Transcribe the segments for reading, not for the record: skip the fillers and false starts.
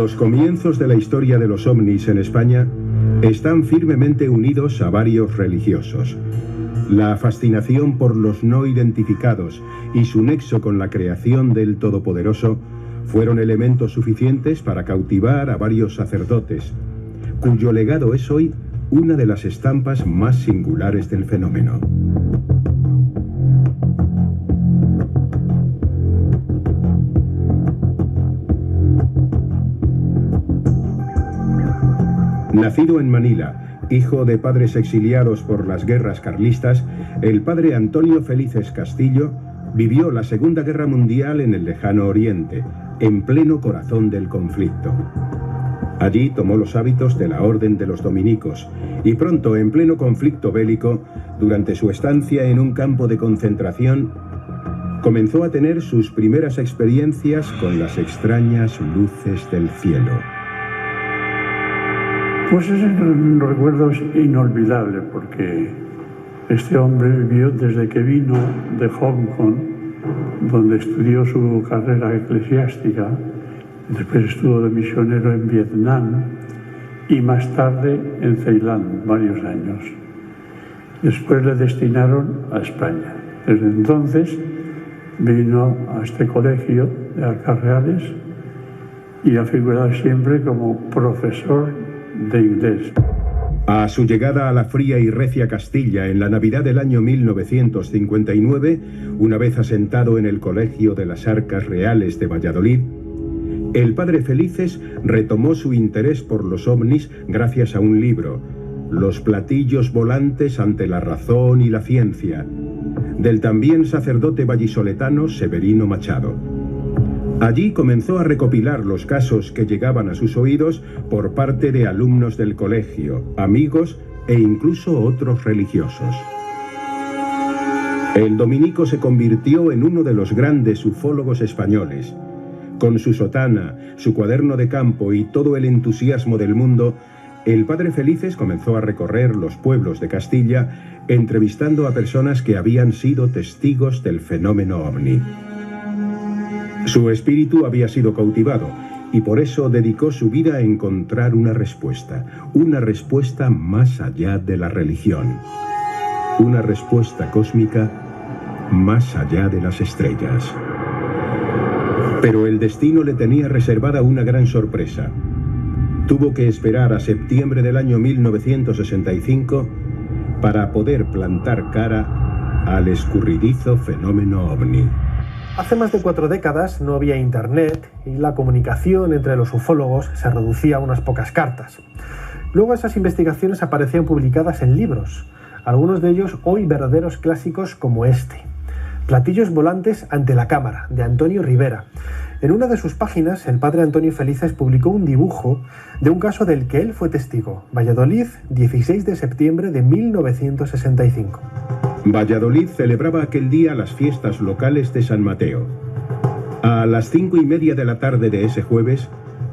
Los comienzos de la historia de los ovnis en España están firmemente unidos a varios religiosos. La fascinación por los no identificados y su nexo con la creación del Todopoderoso fueron elementos suficientes para cautivar a varios sacerdotes, cuyo legado es hoy una de las estampas más singulares del fenómeno. Nacido en Manila, hijo de padres exiliados por las guerras carlistas, el padre Antonio Felices Castillo vivió la Segunda Guerra Mundial en el lejano Oriente, en pleno corazón del conflicto. Allí tomó los hábitos de la Orden de los Dominicos y pronto, en pleno conflicto bélico, durante su estancia en un campo de concentración, comenzó a tener sus primeras experiencias con las extrañas luces del cielo. Pues es un recuerdo inolvidable, porque este hombre vivió desde que vino de Hong Kong, donde estudió su carrera eclesiástica, después estuvo de misionero en Vietnam y más tarde en Ceilán, varios años. Después le destinaron a España. Desde entonces vino a este colegio de Arcas Reales y ha figurado siempre como profesor de inglés. A su llegada a la fría y recia Castilla en la Navidad del año 1959, una vez asentado en el Colegio de las Arcas Reales de Valladolid, el padre Felices retomó su interés por los ovnis gracias a un libro, Los platillos volantes ante la razón y la ciencia, del también sacerdote vallisoletano Severino Machado. Allí comenzó a recopilar los casos que llegaban a sus oídos por parte de alumnos del colegio, amigos e incluso otros religiosos. El dominico se convirtió en uno de los grandes ufólogos españoles. Con su sotana, su cuaderno de campo y todo el entusiasmo del mundo, el padre Felices comenzó a recorrer los pueblos de Castilla, entrevistando a personas que habían sido testigos del fenómeno ovni. Su espíritu había sido cautivado y por eso dedicó su vida a encontrar una respuesta más allá de la religión, una respuesta cósmica más allá de las estrellas. Pero el destino le tenía reservada una gran sorpresa. Tuvo que esperar a septiembre del año 1965 para poder plantar cara al escurridizo fenómeno ovni. Hace más de 4 décadas no había internet y la comunicación entre los ufólogos se reducía a unas pocas cartas. Luego esas investigaciones aparecían publicadas en libros, algunos de ellos hoy verdaderos clásicos como este, Platillos volantes ante la cámara, de Antonio Rivera. En una de sus páginas, el padre Antonio Felices publicó un dibujo de un caso del que él fue testigo. Valladolid, 16 de septiembre de 1965. Valladolid celebraba aquel día las fiestas locales de San Mateo. A las 5:30 de la tarde de ese jueves,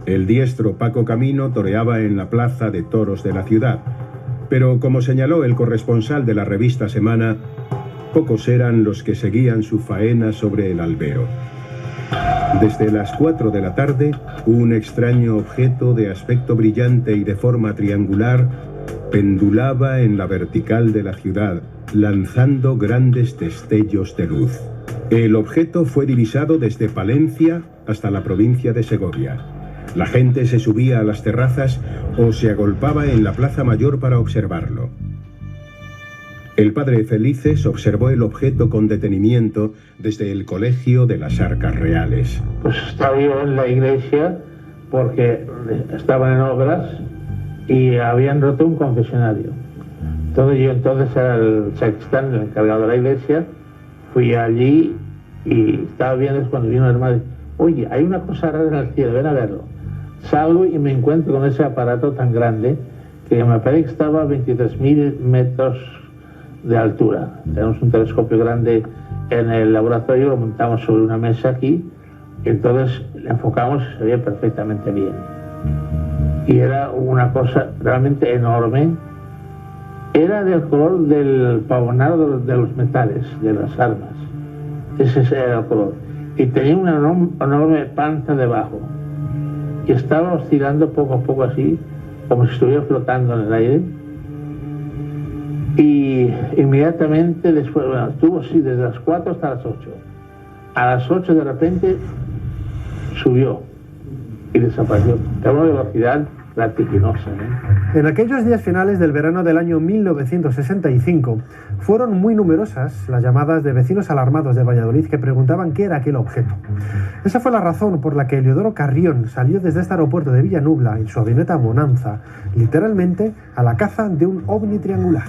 el diestro Paco Camino toreaba en la plaza de toros de la ciudad. Pero como señaló el corresponsal de la revista Semana, pocos eran los que seguían su faena sobre el albero. Desde las 4 de la tarde, un extraño objeto de aspecto brillante y de forma triangular pendulaba en la vertical de la ciudad, lanzando grandes destellos de luz. El objeto fue divisado desde Palencia hasta la provincia de Segovia. La gente se subía a las terrazas o se agolpaba en la Plaza Mayor para observarlo. El padre Felices observó el objeto con detenimiento desde el Colegio de las Arcas Reales. Pues estaba yo en la iglesia porque estaban en obras y habían roto un confesionario. Entonces era el sacristán, el encargado de la iglesia, fui allí y estaba viendo cuando vino el hermano y dice, oye, hay una cosa rara en el cielo, ven a verlo. Salgo y me encuentro con ese aparato tan grande que me parece que estaba a 23.000 metros de altura. Tenemos un telescopio grande en el laboratorio, lo montamos sobre una mesa aquí y entonces le enfocamos y se veía perfectamente bien. Y era una cosa realmente enorme. Era del color del pavonado de los metales, de las armas. Ese era el color. Y tenía una enorme panza debajo. y estaba oscilando poco a poco así, como si estuviera flotando en el aire. Y inmediatamente después, bueno, estuvo así desde las 4 hasta las 8. A las 8 de repente subió y desapareció a una velocidad vertiginosa, ¿eh? En aquellos días finales del verano del año 1965 fueron muy numerosas las llamadas de vecinos alarmados de Valladolid que preguntaban qué era aquel objeto. Esa fue la razón por la que Eliodoro Carrión salió desde este aeropuerto de Villanubla en su avioneta Bonanza, literalmente a la caza de un ovni triangular.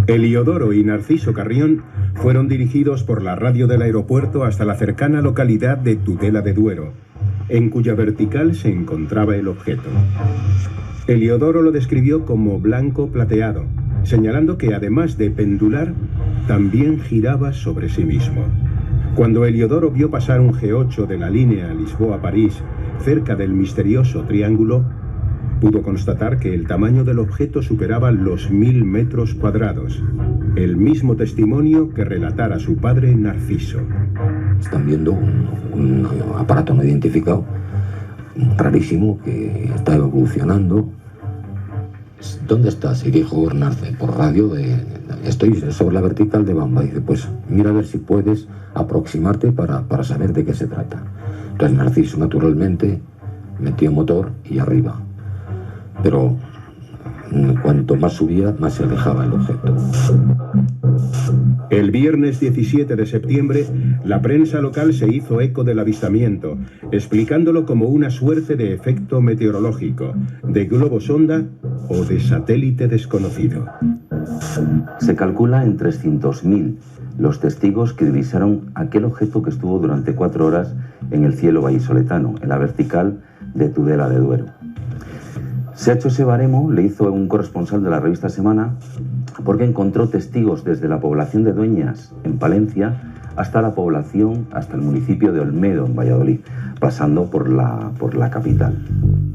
Eliodoro y Narciso Carrión fueron dirigidos por la radio del aeropuerto hasta la cercana localidad de Tudela de Duero, en cuya vertical se encontraba el objeto. Eliodoro lo describió como blanco plateado, señalando que además de pendular, también giraba sobre sí mismo. Cuando Eliodoro vio pasar un G8 de la línea Lisboa-París cerca del misterioso triángulo, pudo constatar que el tamaño del objeto superaba los 1000 metros cuadrados, el mismo testimonio que relatara su padre Narciso. Están viendo un aparato no identificado, rarísimo, que está evolucionando. ¿Dónde estás? Y dijo Narciso por radio, estoy sobre la vertical de Bamba. Dice, pues mira a ver si puedes aproximarte para saber de qué se trata. Entonces Narciso naturalmente metió motor y arriba. Pero cuanto más subía, más se alejaba el objeto. El viernes 17 de septiembre, la prensa local se hizo eco del avistamiento, explicándolo como una suerte de efecto meteorológico, de globo sonda o de satélite desconocido. Se calcula en 300.000 los testigos que divisaron aquel objeto que estuvo durante 4 horas en el cielo vallisoletano, en la vertical de Tudela de Duero. Se ha hecho ese baremo, le hizo un corresponsal de la revista Semana, porque encontró testigos desde la población de Dueñas, en Palencia, hasta la población, hasta el municipio de Olmedo, en Valladolid, pasando por la capital.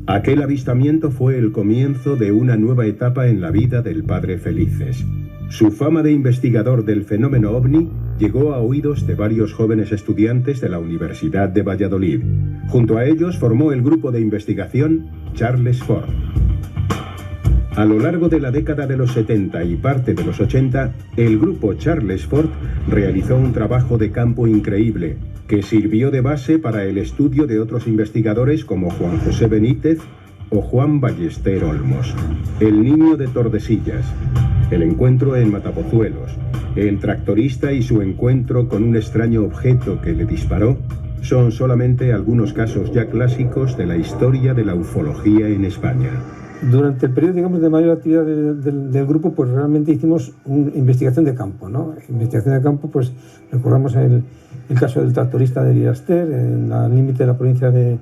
Aquel avistamiento fue el comienzo de una nueva etapa en la vida del padre Felices. Su fama de investigador del fenómeno ovni llegó a oídos de varios jóvenes estudiantes de la Universidad de Valladolid. Junto a ellos formó el grupo de investigación Charles Fort. A lo largo de la década de los 70 y parte de los 80, el grupo Charles Fort realizó un trabajo de campo increíble, que sirvió de base para el estudio de otros investigadores como Juan José Benítez o Juan Ballester Olmos. El niño de Tordesillas, el encuentro en Matapozuelos, el tractorista y su encuentro con un extraño objeto que le disparó, son solamente algunos casos ya clásicos de la historia de la ufología en España. Durante el periodo, digamos, de mayor actividad del grupo, pues realmente hicimos una investigación de campo, ¿no? Investigación de campo, pues recordamos el caso del tractorista de Villaster, en el límite de la provincia de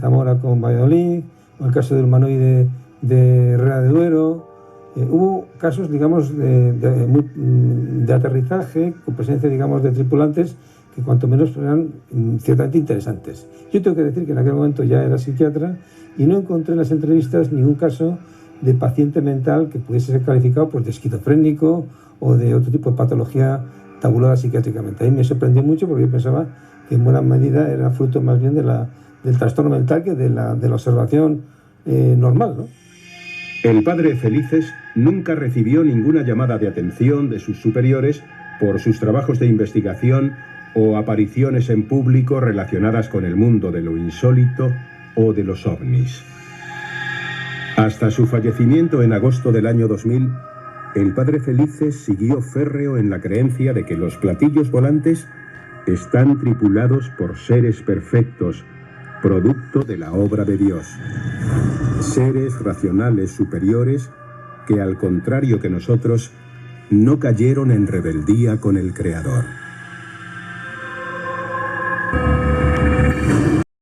Zamora con Valladolid, o el caso del humanoide de Herrera de Duero. Hubo casos, digamos, de aterrizaje, con presencia, digamos, de tripulantes, que cuanto menos eran ciertamente interesantes. Yo tengo que decir que en aquel momento ya era psiquiatra y no encontré en las entrevistas ningún caso de paciente mental que pudiese ser calificado pues, de esquizofrénico o de otro tipo de patología tabulada psiquiátricamente. Ahí me sorprendió mucho porque yo pensaba que en buena medida era fruto más bien del trastorno mental que de la observación normal, ¿no? El padre Felices nunca recibió ninguna llamada de atención de sus superiores por sus trabajos de investigación o apariciones en público relacionadas con el mundo de lo insólito o de los ovnis. Hasta su fallecimiento en agosto del año 2000, el padre Felices siguió férreo en la creencia de que los platillos volantes están tripulados por seres perfectos, producto de la obra de Dios. Seres racionales superiores que, al contrario que nosotros, no cayeron en rebeldía con el Creador.